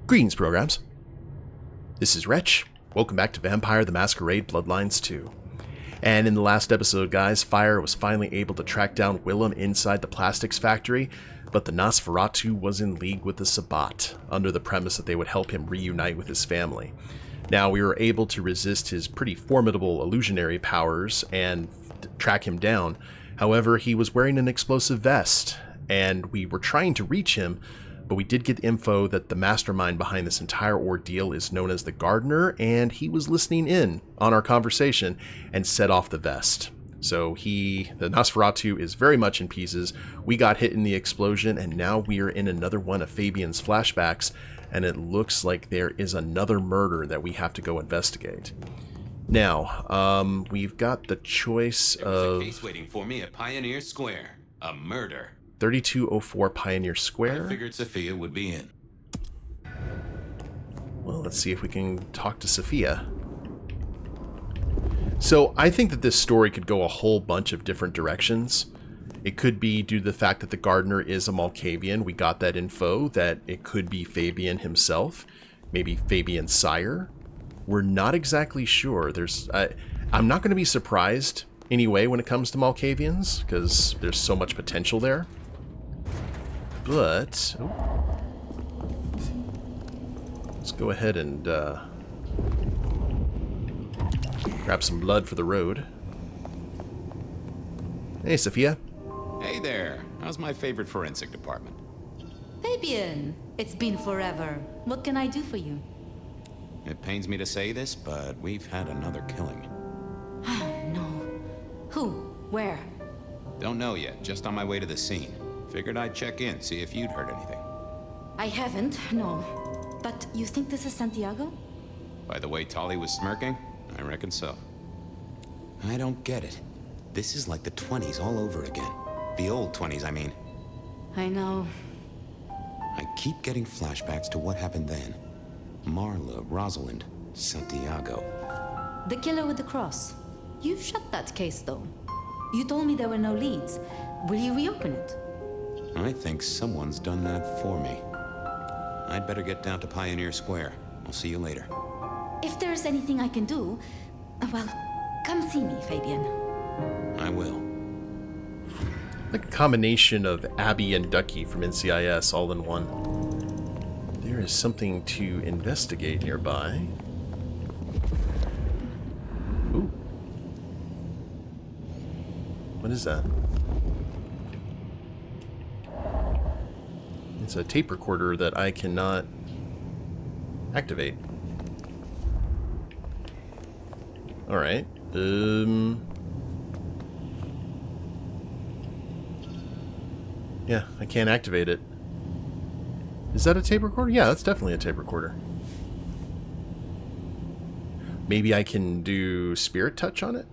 Greetings, programs. This is Wretch. Welcome back to Vampire the Masquerade Bloodlines 2. And in the last episode, guys, Fire was finally able to track down Willem inside the plastics factory, but the Nosferatu was in league with the Sabbat, under the premise that they would help him reunite with his family. Now, we were able to resist his pretty formidable illusionary powers and track him down. However, he was wearing an explosive vest, and we were trying to reach him, but we did get info that the mastermind behind this entire ordeal is known as the Gardener, and he was listening in on our conversation and set off the vest. So the Nosferatu is very much in pieces. We got hit in the explosion, and now we are in another one of Fabien's flashbacks, and it looks like there is another murder that we have to go investigate. Now, we've got the choice of... There's a case waiting for me at Pioneer Square. A murder. 3204 Pioneer Square. I figured Safia would be in. Well, let's see if we can talk to Safia. So, I think that this story could go a whole bunch of different directions. It could be due to the fact that the Gardener is a Malkavian. We got that info that it could be Fabien himself. Maybe Fabien's sire. We're not exactly sure. I'm not going to be surprised anyway when it comes to Malkavians, because there's so much potential there. But let's go ahead and grab some blood for the road. Hey, Safia. Hey there. How's my favorite forensic department? Fabien, it's been forever. What can I do for you? It pains me to say this, but we've had another killing. No. Who? Where? Don't know yet. Just on my way to the scene. Figured I'd check in, see if you'd heard anything. I haven't, no. But you think this is Santiago? By the way Tolly was smirking, I reckon so. I don't get it. This is like the 20s all over again. The old 20s, I mean. I know. I keep getting flashbacks to what happened then. Marla, Rosalind, Santiago. The killer with the cross. You shut that case, though. You told me there were no leads. Will you reopen it? I think someone's done that for me. I'd better get down to Pioneer Square. I'll see you later. If there's anything I can do, well, come see me, Fabien. I will. Like a combination of Abby and Ducky from NCIS all in one. There is something to investigate nearby. Ooh. What is that? It's a tape recorder that I cannot activate. Alright. Yeah, I can't activate it. Is that a tape recorder? Yeah, that's definitely a tape recorder. Maybe I can do spirit touch on it?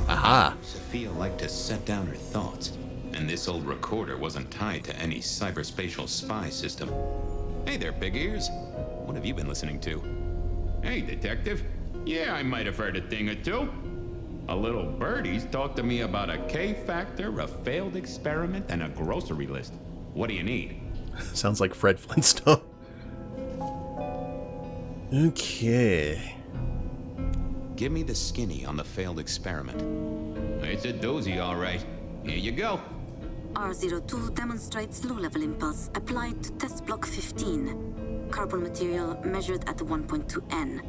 Aha! Safia liked to set down her thoughts, and this old recorder wasn't tied to any cyberspatial spy system. Hey there, big ears. What have you been listening to? Hey, detective. Yeah, I might have heard a thing or two. A little birdie's talked to me about a K-factor, a failed experiment, and a grocery list. What do you need? Sounds like Fred Flintstone. Okay. Give me the skinny on the failed experiment. It's a doozy, all right. Here you go. R02 demonstrates low-level impulse applied to test block 15. Carbon material measured at 1.2 N.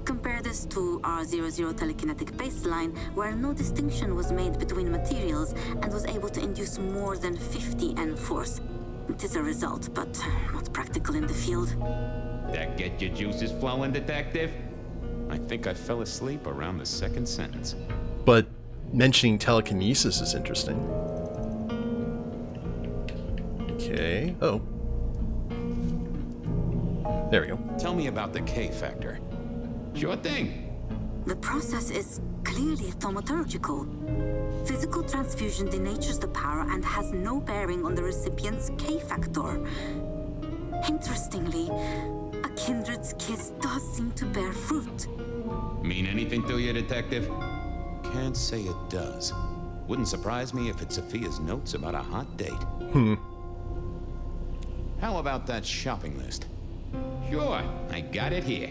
Compare this to R00 telekinetic baseline, where no distinction was made between materials and was able to induce more than 50 N force. It is a result, but not practical in the field. That get your juices flowing, detective? I think I fell asleep around the second sentence. But mentioning telekinesis is interesting. Okay. Oh. There we go. Tell me about the K-factor. Sure thing. The process is clearly thaumaturgical. Physical transfusion denatures the power and has no bearing on the recipient's K-factor. Interestingly, a kindred's kiss does seem to bear fruit. Mean anything to you, detective? Can't say it does. Wouldn't surprise me if it's Safia's notes about a hot date. How about that shopping list? Sure, I got it here.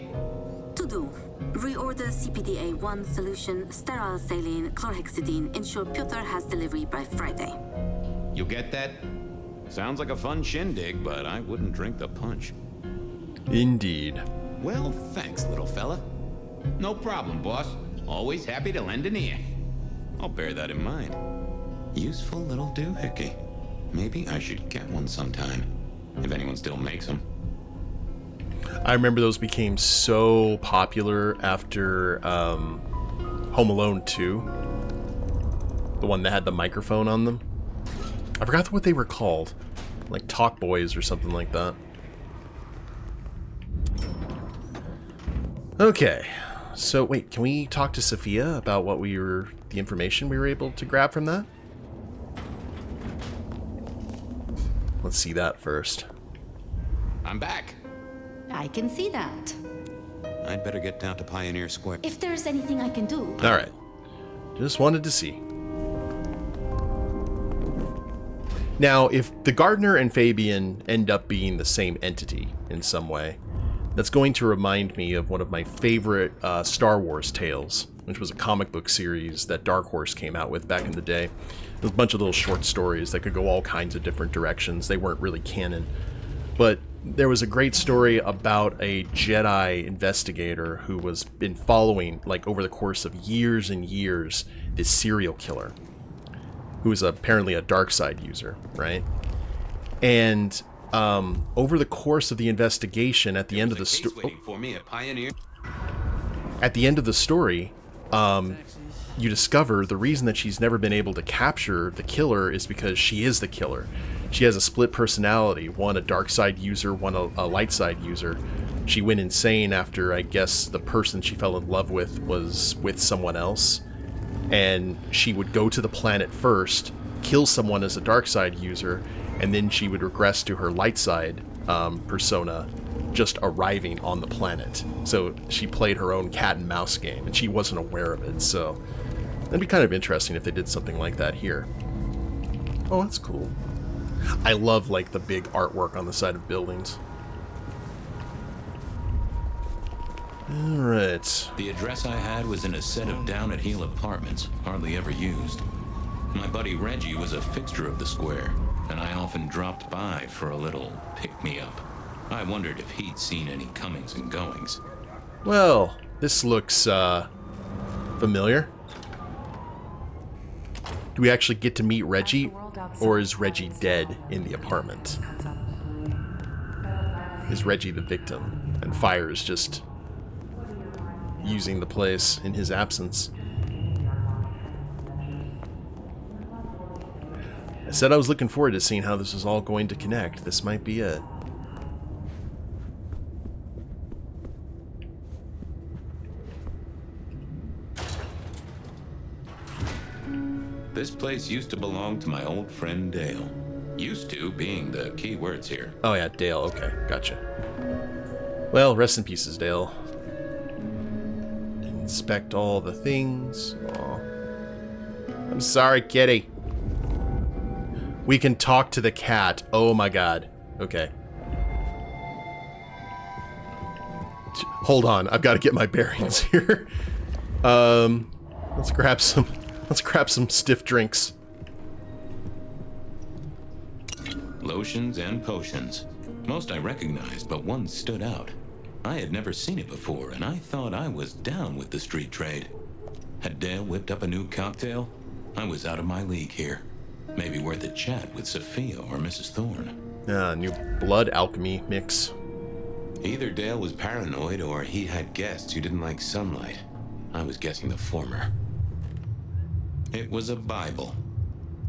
To do. Reorder CPDA-1 solution, sterile saline, chlorhexidine. Ensure Piotr has delivery by Friday. You get that? Sounds like a fun shindig, but I wouldn't drink the punch. Indeed. Well, thanks, little fella. No problem, boss. Always happy to lend an ear. I'll bear that in mind. Useful little doohickey. Maybe I should get one sometime, if anyone still makes them. I remember those became so popular after Home Alone 2. The one that had the microphone on them. I forgot what they were called. Like Talk Boys or something like that. Okay. So, wait, can we talk to Safia about the information we were able to grab from that? Let's see that first. I'm back. I can see that. I'd better get down to Pioneer Square. If there's anything I can do. Alright. Just wanted to see. Now, if the Gardener and Fabien end up being the same entity in some way, that's going to remind me of one of my favorite Star Wars tales, which was a comic book series that Dark Horse came out with back in the day. There's a bunch of little short stories that could go all kinds of different directions. They weren't really canon. But there was a great story about a Jedi investigator who was been following, like over the course of years and years, this serial killer, who was apparently a dark side user, right? And over the course of the investigation, at the end of the story, you discover the reason that she's never been able to capture the killer is because she is the killer. She has a split personality, one a dark side user, one a light side user. She went insane after, I guess, the person she fell in love with was with someone else. And she would go to the planet first, kill someone as a dark side user, and then she would regress to her light side persona just arriving on the planet. So she played her own cat and mouse game, and she wasn't aware of it. So that'd be kind of interesting if they did something like that here. Oh, that's cool. I love, like, the big artwork on the side of buildings. Alright. The address I had was in a set of down-at-heel apartments, hardly ever used. My buddy Reggie was a fixture of the square, and I often dropped by for a little pick-me-up. I wondered if he'd seen any comings and goings. Well, this looks, familiar. Do we actually get to meet Reggie, or is Reggie dead in the apartment? Is Reggie the victim, and Fire is just using the place in his absence? I said I was looking forward to seeing how this is all going to connect. This might be it. This place used to belong to my old friend Dale. Used to being the key words here. Oh yeah, Dale. Okay, gotcha. Well, rest in pieces, Dale. Inspect all the things. Aw. I'm sorry, kitty. We can talk to the cat. Oh my god. Okay. Hold on, I've got to get my bearings here. Let's grab some stiff drinks. Lotions and potions. Most I recognized, but one stood out. I had never seen it before, and I thought I was down with the street trade. Had Dale whipped up a new cocktail? I was out of my league here. Maybe worth a chat with Safia or Mrs. Thorn. New blood alchemy mix. Either Dale was paranoid or he had guests who didn't like sunlight. I was guessing the former. It was a Bible.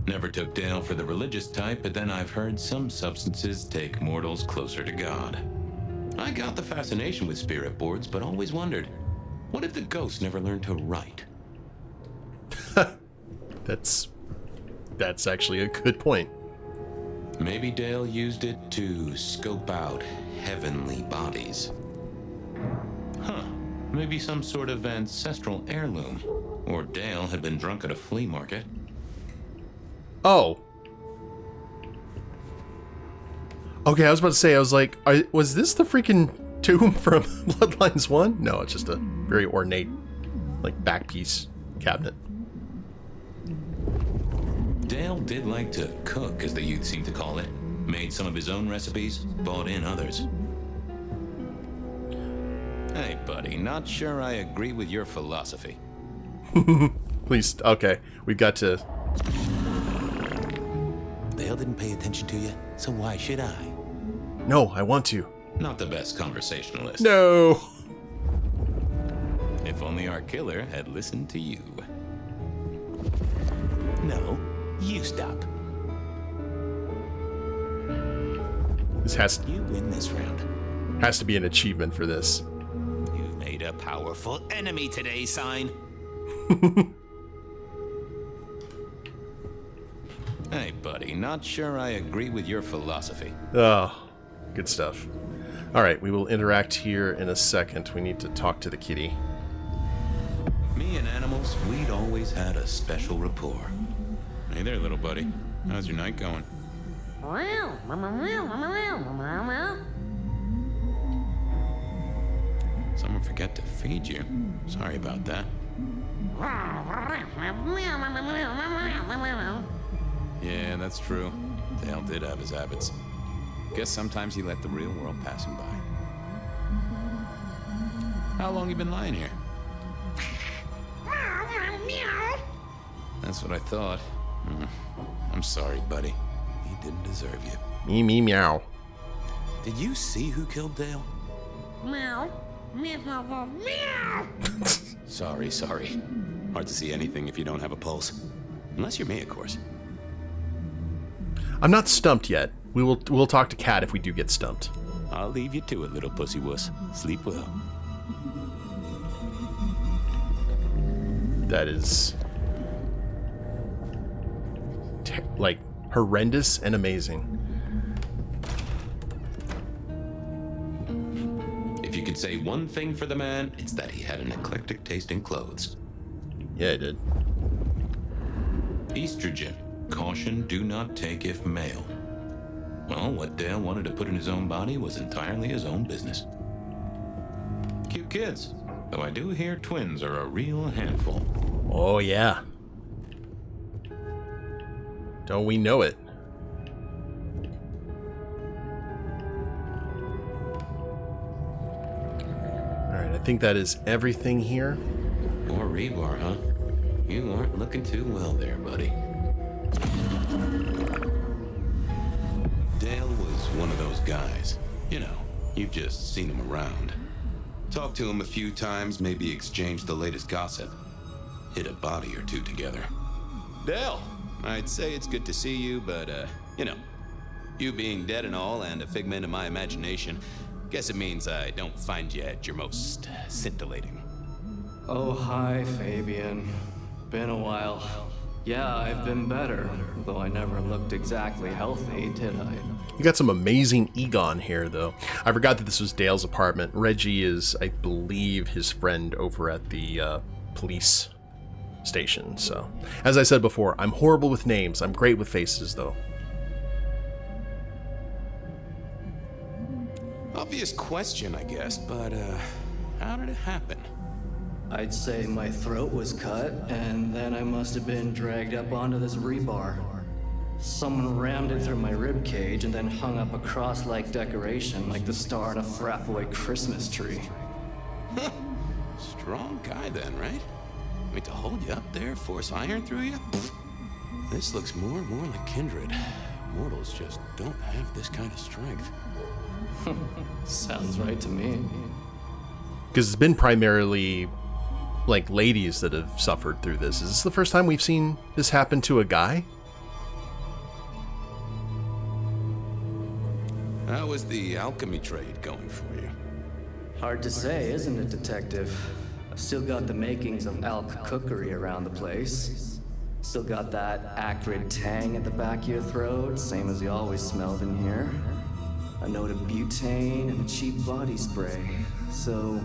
Never took Dale for the religious type, but then I've heard some substances take mortals closer to God. I got the fascination with spirit boards, but always wondered, what if the ghosts never learned to write? That's actually a good point. Maybe Dale used it to scope out heavenly bodies. Huh. Maybe some sort of ancestral heirloom. Or Dale had been drunk at a flea market. Oh. Okay, I was about to say, I was like, was this the freaking tomb from Bloodlines 1? No, it's just a very ornate, like, back piece cabinet. Dale did like to cook, as the youth seem to call it. Made some of his own recipes, bought in others. Hey, buddy, not sure I agree with your philosophy. Please, okay, we've got to... Dale didn't pay attention to you, so why should I? No, I want to. Not the best conversationalist. No! If only our killer had listened to you. No, you stop. This You win this round. has to be an achievement for this. You've made a powerful enemy today, Sign. Hey, buddy, not sure I agree with your philosophy. Oh, good stuff. Alright, we will interact here in a second. We need to talk to the kitty. Me and animals, we'd always had a special rapport. Hey there, little buddy. How's your night going? Someone forgot to feed you. Sorry about that. Yeah, that's true. Dale did have his habits. Guess sometimes he let the real world pass him by. How long you been lying here? That's what I thought. I'm sorry, buddy. He didn't deserve you. Me, me, meow. Did you see who killed Dale? Meow. Meow. Meow. Sorry. Hard to see anything if you don't have a pulse. Unless you're me, of course. I'm not stumped yet. We'll talk to Kat if we do get stumped. I'll leave you to it, little pussy wuss. Sleep well. That is... like, horrendous and amazing. If you could say one thing for the man, it's that he had an eclectic taste in clothes. Yeah, I did. Estrogen. Caution, do not take if male. Well, what Dale wanted to put in his own body was entirely his own business. Cute kids. Though I do hear twins are a real handful. Oh, yeah. Don't we know it? Alright, I think that is everything here. More rebar, huh? You aren't looking too well there, buddy. Dale was one of those guys. You know, you've just seen him around. Talked to him a few times, maybe exchanged the latest gossip. Hit a body or two together. Dale, I'd say it's good to see you, but, you know, you being dead and all and a figment of my imagination, guess it means I don't find you at your most scintillating. Oh, hi, Fabien. Been a while. Yeah, I've been better, though I never looked exactly healthy, did I? You got some amazing Egon here, though. I forgot that this was Dale's apartment. Reggie is, I believe, his friend over at the police station. So, as I said before, I'm horrible with names. I'm great with faces, though. Obvious question, I guess, but, how did it happen? I'd say my throat was cut, and then I must have been dragged up onto this rebar. Someone rammed it through my rib cage and then hung up a cross-like decoration like the star on a frat boy Christmas tree. Strong guy then, right? I mean, to hold you up there, force iron through you? This looks more and more like kindred. Mortals just don't have this kind of strength. Sounds right to me. Because it's been primarily, like, ladies that have suffered through this. Is this the first time we've seen this happen to a guy? How was the alchemy trade going for you? Hard to say, isn't it, Detective? I've still got the makings of alch cookery around the place. Still got that acrid tang at the back of your throat, same as you always smelled in here. A note of butane and a cheap body spray. So,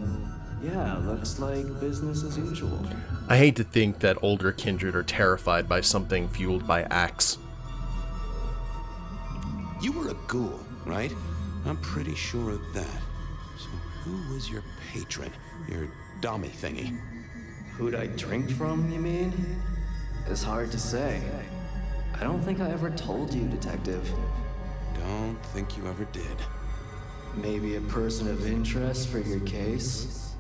yeah, looks like business as usual. I hate to think that older kindred are terrified by something fueled by axe. You were a ghoul. right? I'm pretty sure of that. So who was your patron? Your dummy thingy? Who'd I drink from, you mean? It's hard to say. I don't think I ever told you, Detective. Don't think you ever did. Maybe a person of interest for your case?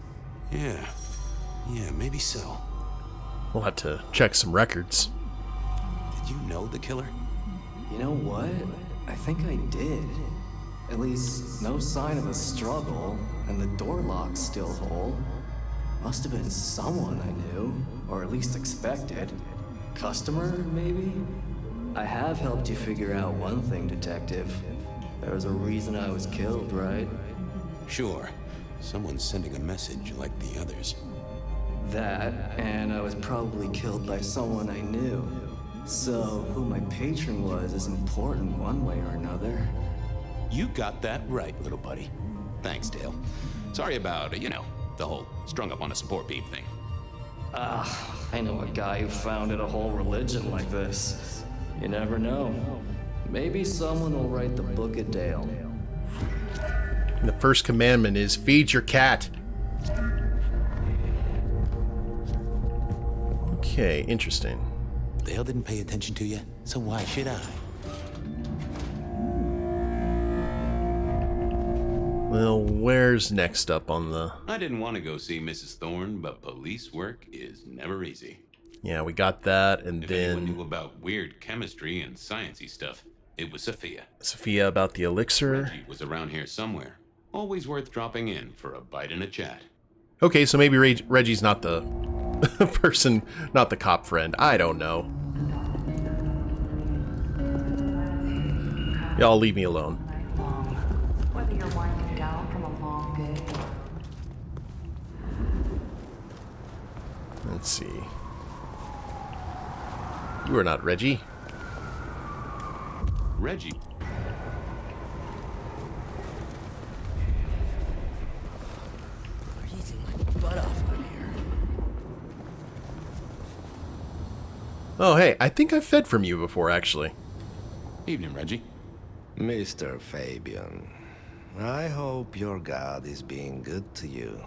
Yeah, maybe so. We'll have to check some records. Did you know the killer? You know what? I think I did. At least, no sign of a struggle, and the door lock's still whole. Must have been someone I knew, or at least expected. Customer, maybe? I have helped you figure out one thing, Detective. There was a reason I was killed, right? Sure. Someone's sending a message like the others. That, and I was probably killed by someone I knew. So, who my patron was is important one way or another. You got that right, little buddy. Thanks, Dale. Sorry about, the whole strung up on a support beam thing. I know a guy who founded a whole religion like this. You never know. Maybe someone will write the Book of Dale. The first commandment is feed your cat. Okay, interesting. Dale didn't pay attention to you, so why should I? Well, where's next up on the... I didn't want to go see Mrs. Thorn, but police work is never easy. Yeah, we got that, and If anyone then knew about weird chemistry and sciencey stuff, it was Safia. Safia about the elixir. Reggie was around here somewhere. Always worth dropping in for a bite and a chat. Okay, so maybe Reggie's not the person, not the cop friend. I don't know. Y'all leave me alone. Whether you're winding down from a long day. Let's see. You are not Reggie. Reggie. Oh, hey, I think I've fed from you before, actually. Evening, Reggie. Mr. Fabien, I hope your God is being good to you,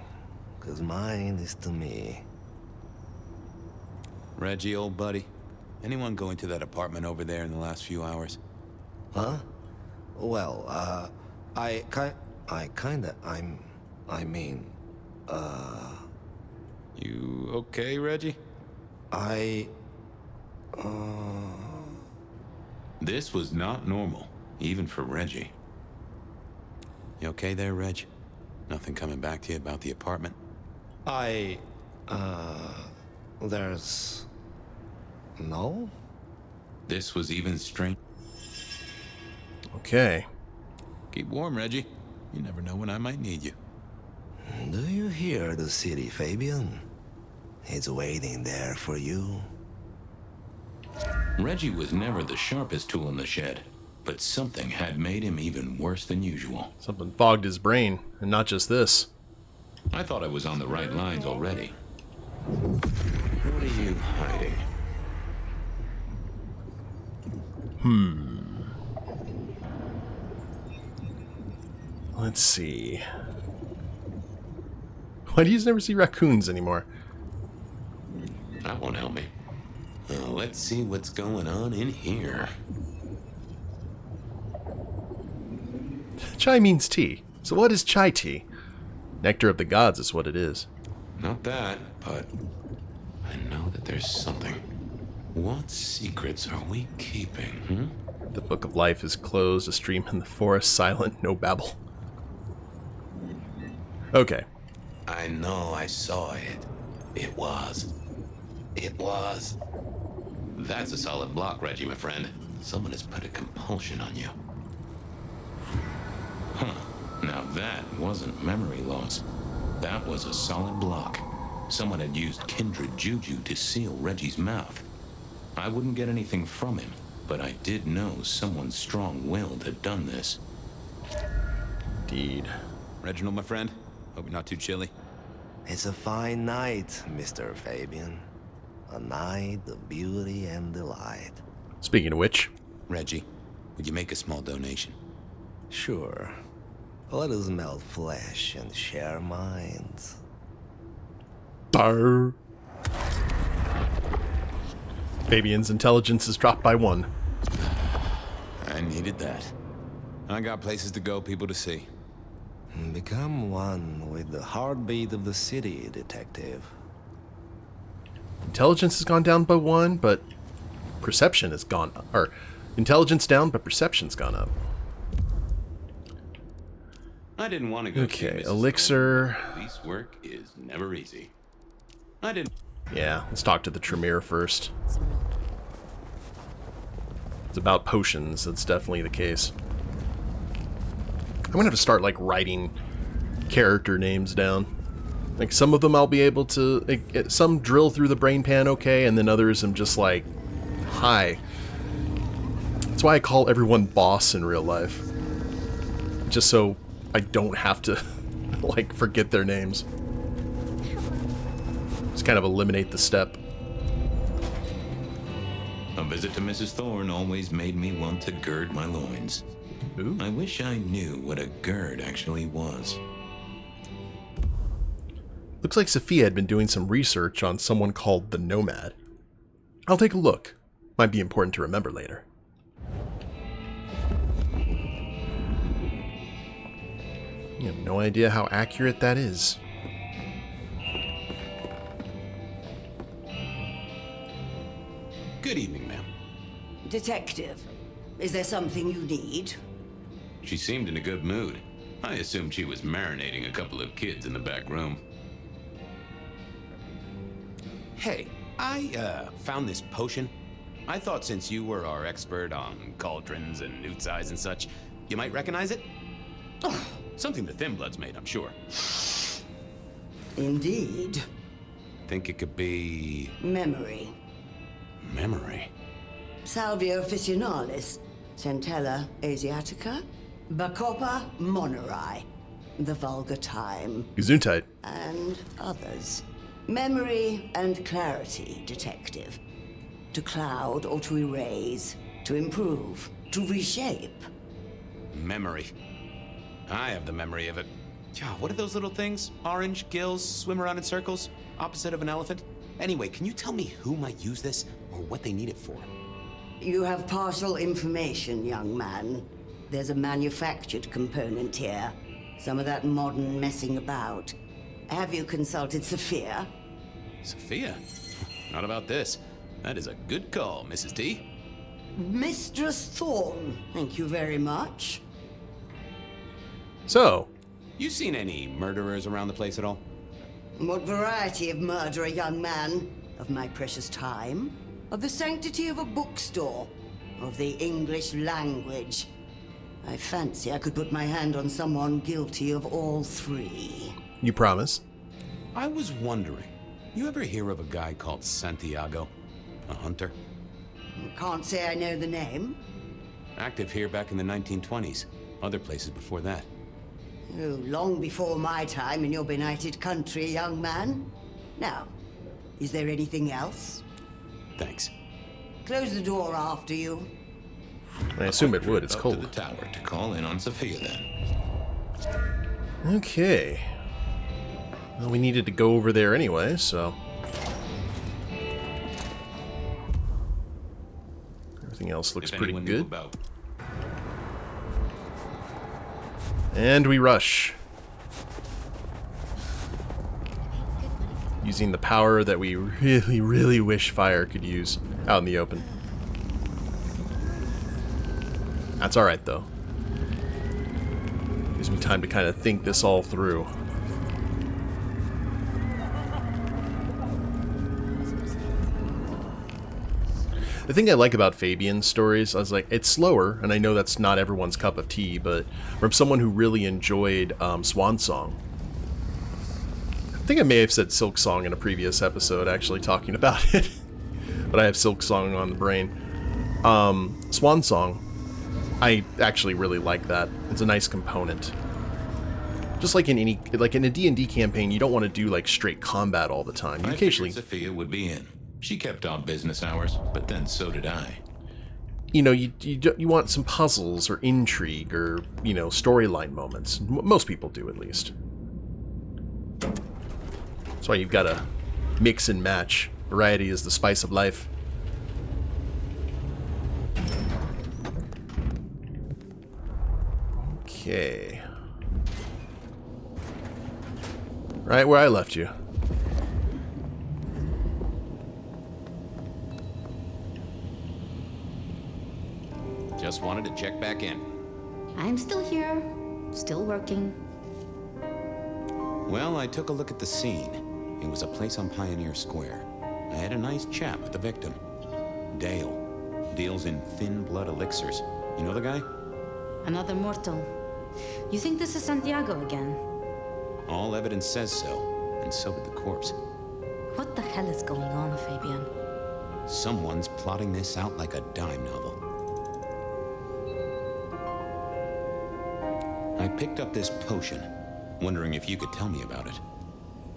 'cause mine is to me. Reggie, old buddy. Anyone go into that apartment over there in the last few hours? Huh? Well, You okay, Reggie? This was not normal, even for Reggie. You okay there, Reg? Nothing coming back to you about the apartment? There's... No? This was even strange. Okay. Keep warm, Reggie. You never know when I might need you. Do you hear the city, Fabien? It's waiting there for you. Reggie was never the sharpest tool in the shed, but something had made him even worse than usual. Something fogged his brain, and not just this. I thought I was on the right lines already. What are you hiding? Let's see. Why do you never see raccoons anymore? That won't help me. Let's see what's going on in here. Chai means tea. So what is chai tea? Nectar of the gods is what it is. Not that, but I know that there's something. What secrets are we keeping, The book of life is closed, a stream in the forest, silent, no babble. Okay. I know I saw it. It was. That's a solid block, Reggie, my friend. Someone has put a compulsion on you. Huh. Now that wasn't memory loss. That was a solid block. Someone had used kindred juju to seal Reggie's mouth. I wouldn't get anything from him, but I did know someone strong-willed had done this. Indeed. Reginald, my friend, hope you're not too chilly. It's a fine night, Mr. Fabien. A night of beauty and delight. Speaking of which, Reggie, would you make a small donation? Sure. Let us melt flesh and share minds. Darr. Fabian's intelligence is dropped by 1. I needed that. I got places to go, people to see. Become one with the heartbeat of the city, detective. Intelligence has gone down by 1, but perception has gone up. Or, intelligence down, but perception's gone up. I didn't want to go. Okay, elixir. Police work is never easy. I didn't. Yeah, let's talk to the Tremere first. It's about potions, that's definitely the case. I'm gonna have to start, like, writing character names down. Like, some of them I'll be able to... Like, some drill through the brain pan okay, and then others I'm just like, hi. That's why I call everyone boss in real life. Just so I don't have to, like, forget their names. Just kind of eliminate the step. A visit to Mrs. Thorn always made me want to gird my loins. Ooh. I wish I knew what a gird actually was. Looks like Safia had been doing some research on someone called the Nomad. I'll take a look. Might be important to remember later. You have no idea how accurate that is. Good evening, ma'am. Detective, is there something you need? She seemed in a good mood. I assumed she was marinating a couple of kids in the back room. Hey, I found this potion. I thought since you were our expert on cauldrons and newt size and such, you might recognize it? Oh, something the Thin Bloods made, I'm sure. Indeed. Think it could be... Memory. memory. Salvia officinalis, Centella asiatica, Bacopa moneri, the vulgar time, Gesundheit. and others. Memory and clarity, detective. To cloud or to erase, to improve, to reshape. Memory. I have the memory of it. God, what are those little things? Orange gills, swim around in circles, opposite of an elephant? Anyway, can you tell me who might use this, or what they need it for? You have partial information, young man. There's a manufactured component here. Some of that modern messing about. Have you consulted Safia? Safia? Not about this. That is a good call, Mrs. T. Mistress Thorn, thank you very much. So, You seen any murderers around the place at all? What variety of murder, young man? Of my precious time? Of the sanctity of a bookstore? Of the English language? I fancy I could put my hand on someone guilty of all three. you promise? I was wondering, you ever hear of a guy called Santiago? A hunter? Can't say I know the name. Active here back in the 1920s. Other places before that. Oh, long before my time in your benighted country, young man. Now, is there anything else? Thanks. Close the door after you. I assume it would, it's Up to the cold. tower to call in on Safia then. Okay. Well, we needed to go over there anyway, so... Everything else looks If pretty anyone knew good. about And we rush. Using the power that we really, really wish fire could use out in the open. That's alright, though. Gives me time to kind of think this all through. The thing I like about Fabien's stories, I was like, it's slower, and I know that's not everyone's cup of tea, but from someone who really enjoyed Swan Song. I think I may have said Silk Song in a previous episode, actually talking about it. But I have Silk Song on the brain. Swan Song, I actually really like that. It's a nice component. Just like in any, like in a D&D campaign, you don't want to do like straight combat all the time. You I occasionally... figured Safia would be in. She kept odd business hours, but then so did I. you know, you want some puzzles or intrigue or, you know, storyline moments. Most people do, at least. That's why you've got to mix and match. Variety is the spice of life. Okay. Right where I left you. Just wanted to check back in. I'm still here, still working. Well, I took a look at the scene. It was a place on Pioneer Square. I had a nice chat with the victim. Dale. Deals in thin blood elixirs. You know the guy? Another mortal. You think this is Santiago again? All evidence says so, and so did the corpse. What the hell is going on, Fabien? Someone's plotting this out like a dime novel. I picked up this potion, wondering if you could tell me about it.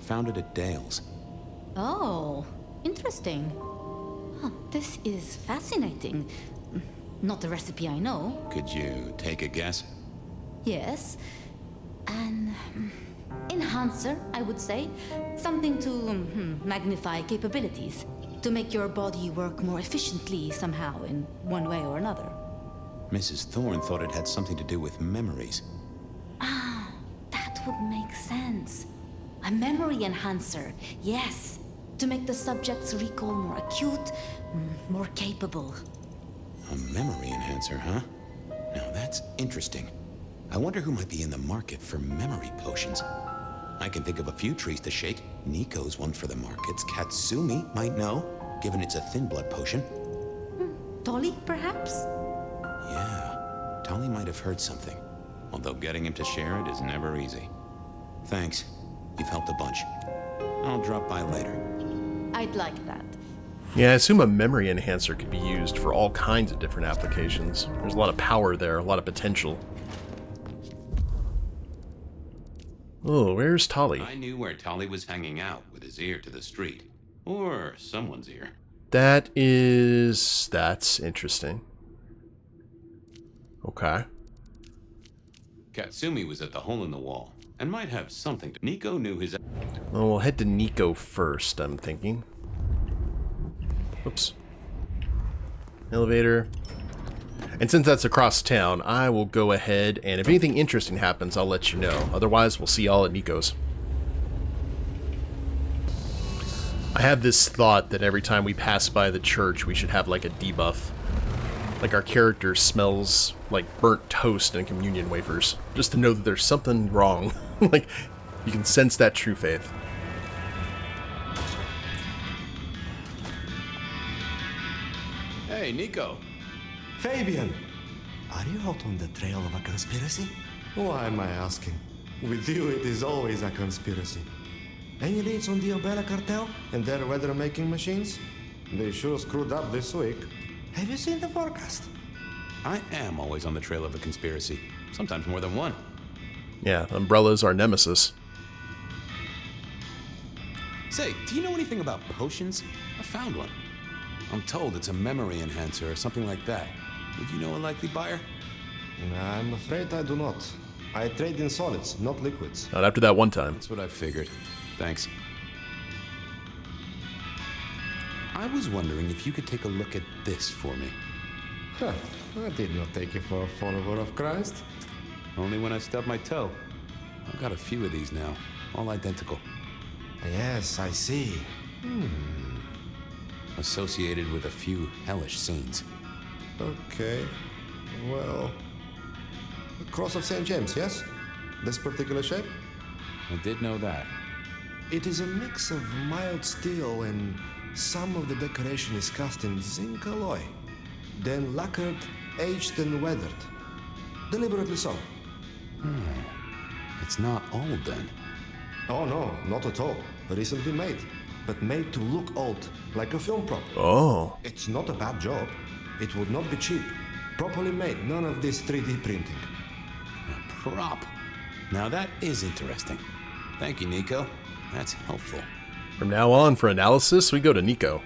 Found it at Dale's. Oh, interesting. Huh, this is fascinating. Not a recipe I know. Could you take a guess? Yes. An enhancer, I would say. Something to magnify capabilities. To make your body work more efficiently somehow, in one way or another. Mrs. Thorn thought it had something to do with memories. Ah, that would make sense. A memory enhancer, yes. To make the subject's recall more acute, more capable. A memory enhancer, huh? Now that's interesting. I wonder who might be in the market for memory potions. I can think of a few trees to shake. Niko's one for the markets. Katsumi might know, given it's a thin blood potion. Tolly, perhaps? Yeah, Tolly might have heard something. Although getting him to share it is never easy. Thanks. You've helped a bunch. I'll drop by later. I'd like that. Yeah, I assume a memory enhancer could be used for all kinds of different applications. There's a lot of power there, a lot of potential. Oh, where's Tolly? I knew where Tolly was hanging out with his ear to the street. Or someone's ear. That's interesting. Okay. Katsumi was at the hole in the wall, and might have something to... Niko knew his... Well, we'll head to Niko first, I'm thinking. Oops. Elevator. And since that's across town, I will go ahead, and if anything interesting happens, I'll let you know. Otherwise, we'll see y'all at Niko's. I have this thought that every time we pass by the church, we should have like a debuff. Like our character smells like burnt toast and communion wafers. Just to know that there's something wrong. Like, you can sense that true faith. Hey, Niko. Fabien! Are you out on the trail of a conspiracy? Why am I asking? With you, it is always a conspiracy. Any leads on the Umbrella Cartel and their weather-making machines? They sure screwed up this week. Have you seen the forecast? I am always on the trail of a conspiracy. Sometimes more than one. Yeah, Umbrella's our nemesis. Say, do you know anything about potions? I found one. I'm told it's a memory enhancer or something like that. Would you know a likely buyer? I'm afraid I do not. I trade in solids, not liquids. Not after that one time. That's what I figured. Thanks. I was wondering if you could take a look at this for me. Huh. I did not take you for a follower of Christ. Only when I stubbed my toe. I've got a few of these now, all identical. Yes, I see. Associated with a few hellish scenes. Okay. Well... The Cross of St. James, yes? This particular shape? I did know that. It is a mix of mild steel and some of the decoration is cast in zinc alloy. Then lacquered, aged and weathered. Deliberately so. It's not old then. Oh no, not at all. Recently made. But made to look old, like a film prop. Oh. It's not a bad job. It would not be cheap. Properly made, none of this 3D printing. A prop. Now that is interesting. Thank you, Niko. That's helpful. From now on, for analysis, we go to Niko.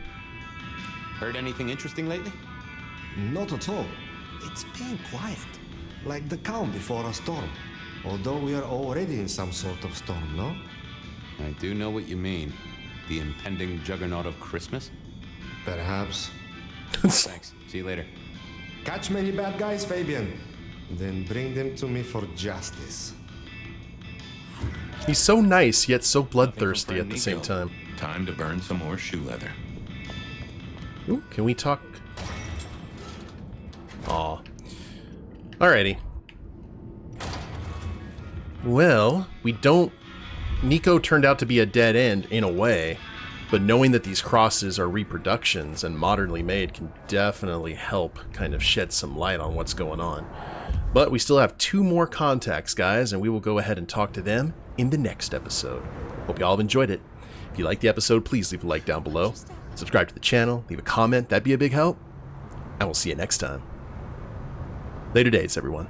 Heard anything interesting lately? Not at all. It's being quiet, like the calm before a storm. Although we are already in some sort of storm, no? I do know what you mean. The impending juggernaut of Christmas? Perhaps. Thanks. See you later. Catch many bad guys, Fabien. Then bring them to me for justice. He's so nice, yet so bloodthirsty at the same Niko. time. Time to burn some more shoe leather. Ooh, can we talk? Aw. Alrighty. Well, we don't... Niko turned out to be a dead end, in a way, but knowing that these crosses are reproductions and modernly made can definitely help kind of shed some light on what's going on. But we still have 2 more contacts, guys, and we will go ahead and talk to them in the next episode. Hope you all have enjoyed it. If you liked the episode, please leave a like down below. Subscribe to the channel, leave a comment, that'd be a big help. And we'll see you next time. Later days, everyone.